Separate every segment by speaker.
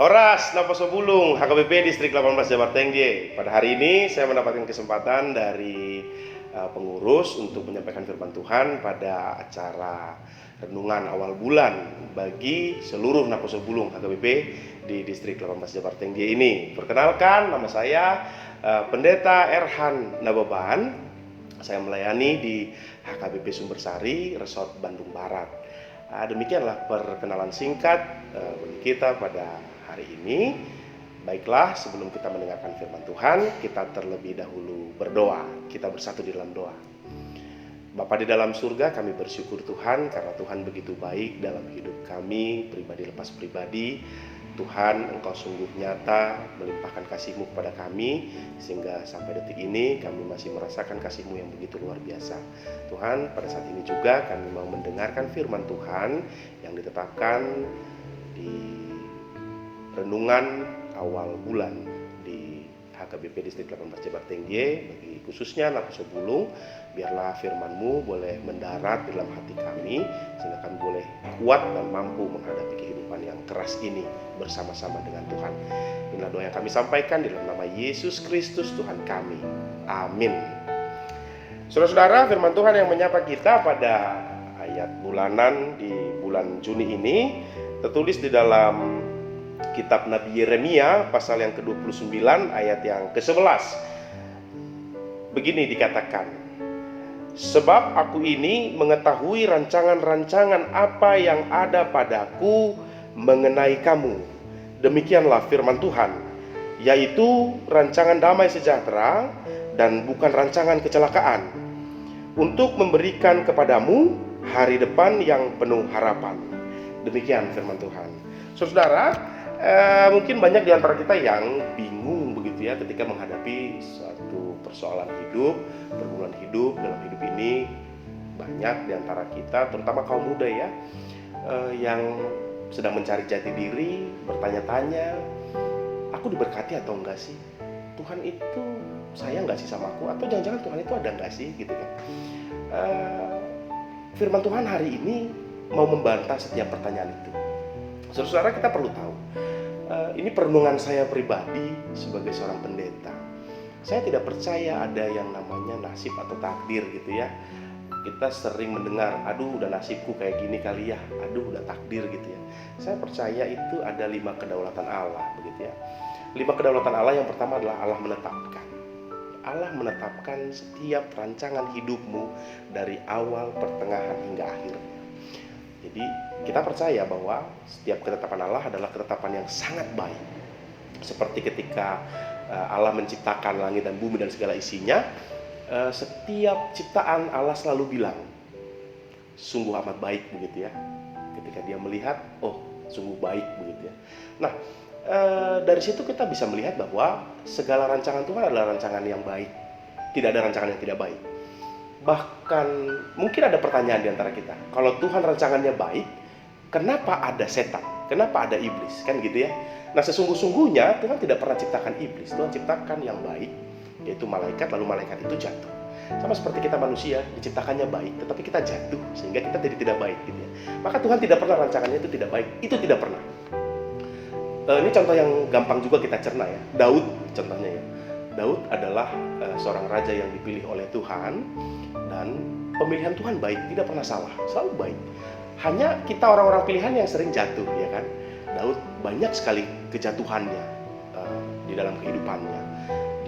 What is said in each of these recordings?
Speaker 1: Horas Naposo Bulung, HKBP Distrik 18 Jabar Tengje. Pada hari ini saya mendapatkan kesempatan dari pengurus untuk menyampaikan firman Tuhan pada acara renungan awal bulan bagi seluruh Naposo Bulung HKBP di Distrik 18 Jabar Tengje ini. Perkenalkan, nama saya Pendeta Erhan Nababan. Saya melayani di HKBP Sumbersari, Resort Bandung Barat. Demikianlah perkenalan singkat kita pada hari ini. Baiklah, sebelum kita mendengarkan firman Tuhan, kita terlebih dahulu berdoa. Kita bersatu di dalam doa. Bapa di dalam surga, kami bersyukur Tuhan karena Tuhan begitu baik dalam hidup kami, pribadi lepas pribadi. Tuhan, Engkau sungguh nyata melimpahkan kasih-Mu kepada kami, sehingga sampai detik ini kami masih merasakan kasih-Mu yang begitu luar biasa. Tuhan, pada saat ini juga kami mau mendengarkan firman Tuhan yang ditetapkan di renungan awal bulan di HKBP Distrik 18 Jabar Tengje, bagi khususnya Naposo Bulung. Biarlah firman-Mu boleh mendarat dalam hati kami, sehingga kami boleh kuat dan mampu menghadapi kehidupan yang keras ini bersama-sama dengan Tuhan. Inilah doa yang kami sampaikan di dalam nama Yesus Kristus Tuhan kami. Amin. Saudara-saudara, firman Tuhan yang menyapa kita pada ayat bulanan di bulan Juni ini tertulis di dalam Kitab Nabi Yeremia pasal yang ke-29 ayat yang ke-11. Begini dikatakan, sebab aku ini mengetahui rancangan-rancangan apa yang ada padaku mengenai kamu. Demikianlah firman Tuhan, yaitu rancangan damai sejahtera dan bukan rancangan kecelakaan, untuk memberikan kepadamu hari depan yang penuh harapan. Demikian firman Tuhan. Saudara, mungkin banyak di antara kita yang bingung begitu ya ketika menghadapi suatu persoalan hidup, pergumulan hidup. Dalam hidup ini banyak di antara kita, terutama kaum muda ya, yang sedang mencari jati diri, bertanya-tanya, aku diberkati atau enggak sih? Tuhan itu sayang enggak sih sama aku? Atau jangan-jangan Tuhan itu ada enggak sih? Gitu kan. Firman Tuhan hari ini mau membantah setiap pertanyaan itu. Saudara, kita perlu tahu, ini perenungan saya pribadi sebagai seorang pendeta. Saya tidak percaya ada yang namanya nasib atau takdir gitu ya. Kita sering mendengar, aduh udah nasibku kayak gini kali ya, aduh udah takdir gitu ya. Saya percaya itu ada 5 kedaulatan Allah begitu ya. 5 kedaulatan Allah, yang pertama adalah Allah menetapkan. Allah menetapkan setiap rancangan hidupmu dari awal, pertengahan hingga akhirnya. Jadi kita percaya bahwa setiap ketetapan Allah adalah ketetapan yang sangat baik. Seperti ketika Allah menciptakan langit dan bumi dan segala isinya, setiap ciptaan Allah selalu bilang, sungguh amat baik begitu ya. Ketika dia melihat, oh sungguh baik begitu ya. Nah, dari situ kita bisa melihat bahwa segala rancangan Tuhan adalah rancangan yang baik. Tidak ada rancangan yang tidak baik. Bahkan mungkin ada pertanyaan di antara kita, kalau Tuhan rancangannya baik, kenapa ada setan? Kenapa ada iblis? Kan gitu ya. Nah, sesungguh-sungguhnya Tuhan tidak pernah ciptakan iblis. Tuhan ciptakan yang baik, yaitu malaikat, lalu malaikat itu jatuh. Sama seperti kita manusia, diciptakannya baik, tetapi kita jatuh sehingga kita jadi tidak baik gitu ya. Maka Tuhan tidak pernah rancangannya itu tidak baik. Itu tidak pernah. Ini contoh yang gampang juga kita cerna ya. Daud contohnya ya. Daud adalah seorang raja yang dipilih oleh Tuhan, dan pemilihan Tuhan baik, tidak pernah salah, selalu baik. Hanya kita orang-orang pilihan yang sering jatuh ya kan. Daud banyak sekali kejatuhannya di dalam kehidupannya.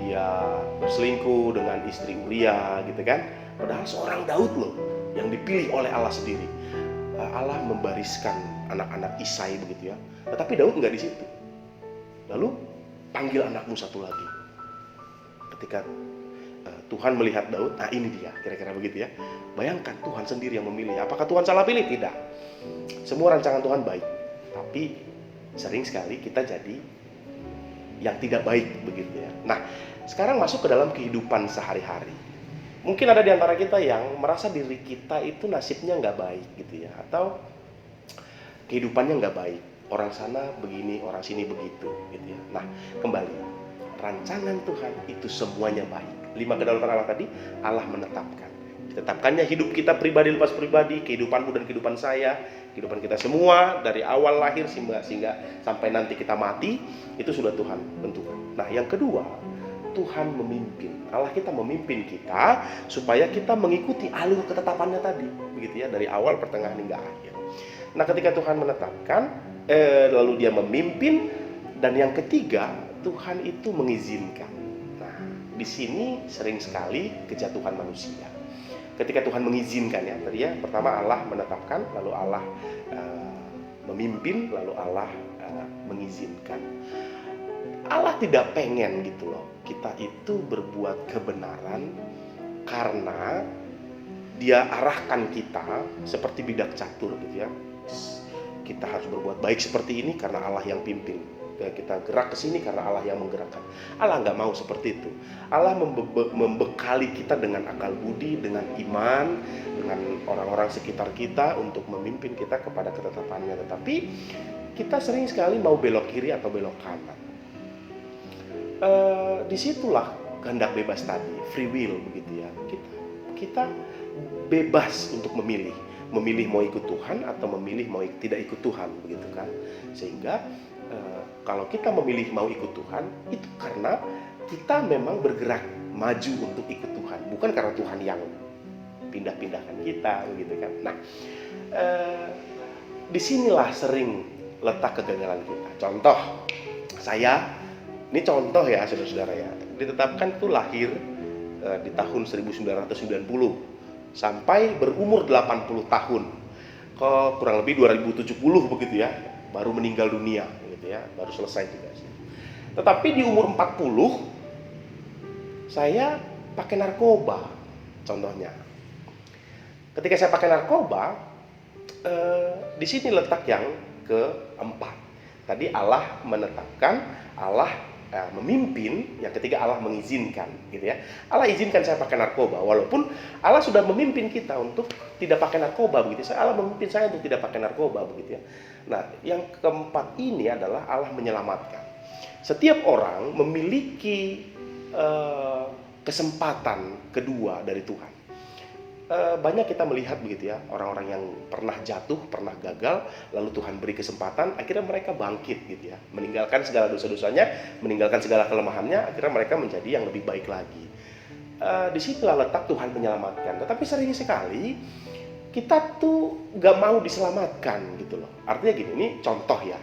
Speaker 1: Dia berselingkuh dengan istri Uria gitu kan. Padahal seorang Daud loh yang dipilih oleh Allah sendiri. Allah membariskan anak-anak Isai begitu ya. Tetapi Daud enggak di situ. Lalu panggil anakmu satu lagi. Ketika Tuhan melihat Daud, nah ini dia, kira-kira begitu ya. Bayangkan Tuhan sendiri yang memilih. Apakah Tuhan salah pilih? Tidak. Semua rancangan Tuhan baik. Tapi sering sekali kita jadi yang tidak baik begitu ya. Nah, sekarang masuk ke dalam kehidupan sehari-hari. Mungkin ada di antara kita yang merasa diri kita itu nasibnya nggak baik gitu ya, atau kehidupannya nggak baik. Orang sana begini, orang sini begitu gitu ya. Nah, kembali. Rancangan Tuhan itu semuanya baik. 5 kedaulatan Allah tadi, Allah menetapkan. Ditetapkannya hidup kita pribadi lepas pribadi, kehidupanmu dan kehidupan saya, kehidupan kita semua dari awal lahir sehingga sampai nanti kita mati, itu sudah Tuhan tentukan. Nah, yang kedua, Tuhan memimpin. Allah kita memimpin kita supaya kita mengikuti alur ketetapannya tadi, begitu ya, dari awal, pertengahan hingga akhir. Nah, ketika Tuhan menetapkan, lalu Dia memimpin, dan yang ketiga, Tuhan itu mengizinkan. Nah, di sini sering sekali kejatuhan manusia. Ketika Tuhan mengizinkan, ya tadi ya, pertama Allah menetapkan, lalu Allah memimpin, lalu Allah mengizinkan. Allah tidak pengen gitu loh kita itu berbuat kebenaran karena Dia arahkan kita seperti bidak catur gitu ya. Kita harus berbuat baik seperti ini karena Allah yang pimpin. Kita gerak ke sini karena Allah yang menggerakkan. Allah nggak mau seperti itu. Allah membekali kita dengan akal budi, dengan iman, dengan orang-orang sekitar kita untuk memimpin kita kepada ketetapannya. Tetapi kita sering sekali mau belok kiri atau belok kanan. Disitulah kehendak bebas tadi, free will begitu ya. Kita bebas untuk memilih mau ikut Tuhan atau memilih mau tidak ikut Tuhan, begitu kan. Sehingga kalau kita memilih mau ikut Tuhan, itu karena kita memang bergerak maju untuk ikut Tuhan, bukan karena Tuhan yang pindah-pindahkan kita, begitu kan. Nah, disinilah sering letak kegagalan kita. Contoh, ini contoh ya saudara-saudara ya, ditetapkan itu lahir di tahun 1990 sampai berumur 80 tahun, kurang lebih 2070 begitu ya, baru meninggal dunia gitu ya, baru selesai juga sih. Tetapi di umur 40 saya pakai narkoba contohnya. Ketika saya pakai narkoba, di sini letak yang keempat. Tadi Allah menetapkan, Allah memimpin, yang ketiga Allah mengizinkan gitu ya. Allah izinkan saya pakai narkoba, walaupun Allah sudah memimpin kita untuk tidak pakai narkoba begitu. Allah memimpin saya untuk tidak pakai narkoba begitu ya. Nah, yang keempat ini adalah Allah menyelamatkan. Setiap orang memiliki kesempatan kedua dari Tuhan. Banyak kita melihat begitu ya, orang-orang yang pernah jatuh, pernah gagal, lalu Tuhan beri kesempatan, akhirnya mereka bangkit gitu ya, meninggalkan segala dosa-dosanya, meninggalkan segala kelemahannya, akhirnya mereka menjadi yang lebih baik lagi. Disitulah letak Tuhan menyelamatkan. Tetapi sering sekali kita tuh gak mau diselamatkan gitu loh. Artinya gini, ini contoh ya.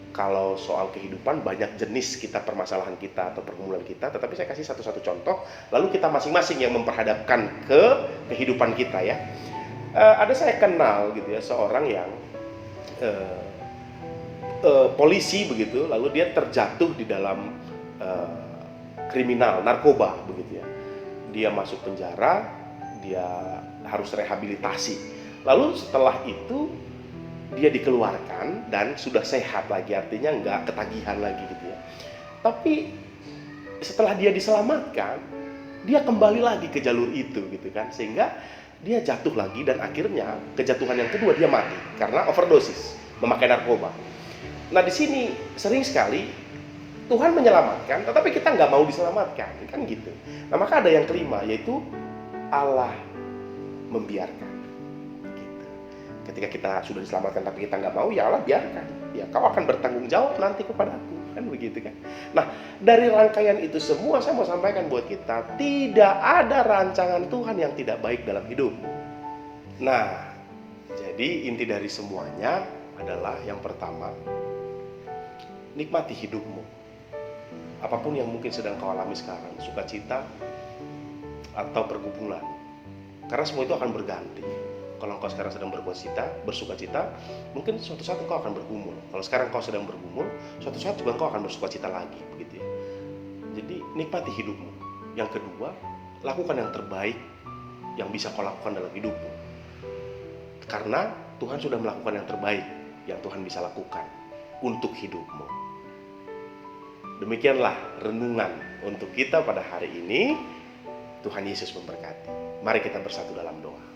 Speaker 1: Kalau soal kehidupan banyak jenis permasalahan kita atau pergumulan kita, tetapi saya kasih satu-satu contoh, lalu kita masing-masing yang memperhadapkan ke kehidupan kita ya. Ada saya kenal gitu ya, seorang yang polisi begitu, lalu dia terjatuh di dalam kriminal narkoba begitu ya. Dia masuk penjara, dia harus rehabilitasi. Lalu setelah itu dia dikeluarkan dan sudah sehat lagi, artinya nggak ketagihan lagi gitu ya. Tapi setelah dia diselamatkan, dia kembali lagi ke jalur itu gitu kan, sehingga dia jatuh lagi dan akhirnya kejatuhan yang kedua dia mati karena overdosis memakai narkoba. Nah, di sini sering sekali Tuhan menyelamatkan, tetapi kita nggak mau diselamatkan kan gitu. Nah, maka ada yang kelima, yaitu Allah membiarkan. Ketika kita sudah diselamatkan tapi kita nggak mau, ya Allah biarkan. Ya, kau akan bertanggung jawab nanti kepadaku, kan begitu kan. Nah, dari rangkaian itu semua saya mau sampaikan buat kita, tidak ada rancangan Tuhan yang tidak baik dalam hidup. Nah, jadi inti dari semuanya adalah yang pertama, nikmati hidupmu. Apapun yang mungkin sedang kau alami sekarang, sukacita atau pergumulan, karena semua itu akan berganti. Kalau engkau sekarang sedang bersukacita, mungkin suatu saat engkau akan bergumul. Kalau sekarang engkau sedang bergumul, suatu saat juga engkau akan bersukacita lagi, begitu ya. Jadi nikmati hidupmu. Yang kedua, lakukan yang terbaik yang bisa kau lakukan dalam hidupmu. Karena Tuhan sudah melakukan yang terbaik yang Tuhan bisa lakukan untuk hidupmu. Demikianlah renungan untuk kita pada hari ini. Tuhan Yesus memberkati. Mari kita bersatu dalam doa.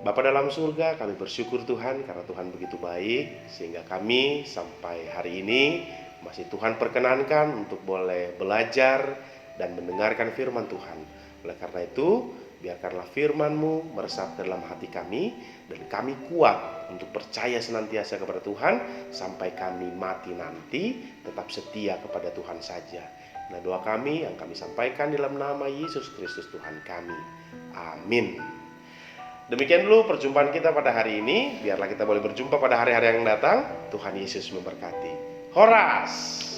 Speaker 1: Bapa dalam surga, kami bersyukur Tuhan karena Tuhan begitu baik sehingga kami sampai hari ini masih Tuhan perkenankan untuk boleh belajar dan mendengarkan firman Tuhan. Oleh karena itu, Biarkanlah firman-Mu meresap ke dalam hati kami, dan kami kuat untuk percaya senantiasa kepada Tuhan sampai kami mati nanti, tetap setia kepada Tuhan saja. Nah, doa kami yang kami sampaikan dalam nama Yesus Kristus Tuhan kami. Amin. Demikian dulu perjumpaan kita pada hari ini. Biarlah kita boleh berjumpa pada hari-hari yang datang. Tuhan Yesus memberkati. Horas.